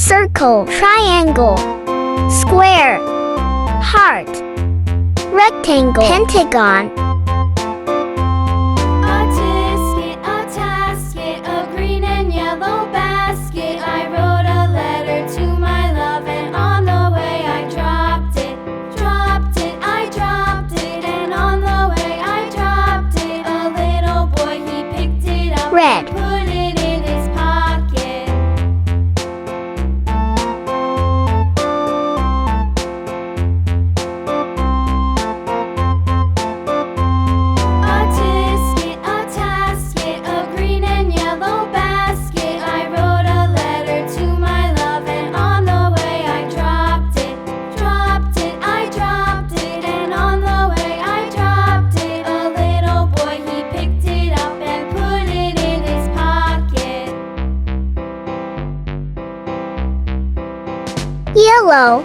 circle, triangle, square, heart, rectangle, pentagon. A tasket, a green and yellow basket. I wrote a letter to my love, and on the way I dropped it. I dropped it, and on the way I dropped it. A little boy, he picked it up Red. and put it in his pocket. A tasket, a green and yellow basket. I wrote a letter to my love, and on the way I dropped it. I dropped it, and on the way I dropped it. A little boy, he picked it up and put it in his pocket. Yellow.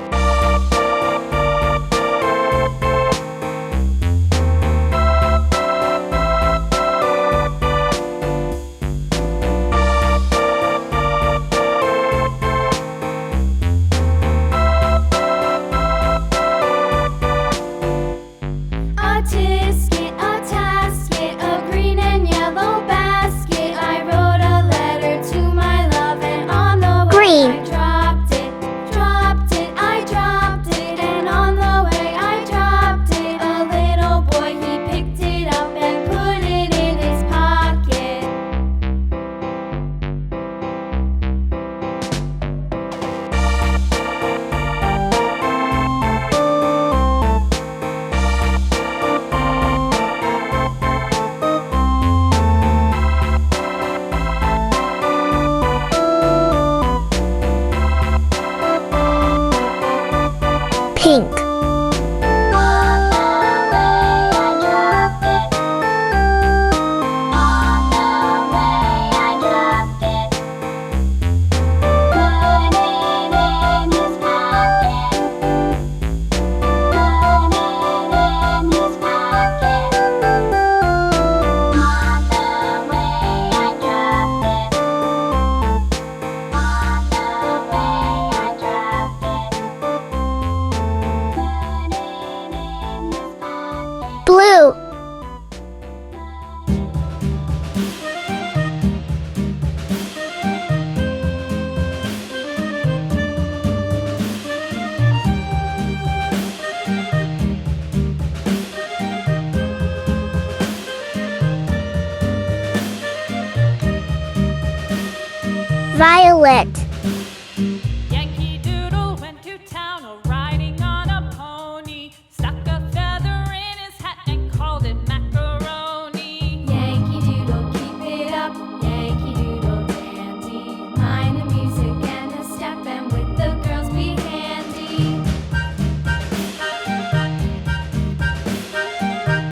A tasket, a green and yellow basket. I wrote a letter to my love, and on the way Green. I dropped it. I dropped it, and on the way I dropped it. A little boy, he picked it up and put it in his pocket. Pink. On the way I dropped it. On the way I dropped it. Put it in his pocket. Put it in his pocket. On the way I dropped it. On the way I dropped it. Blue. Violet.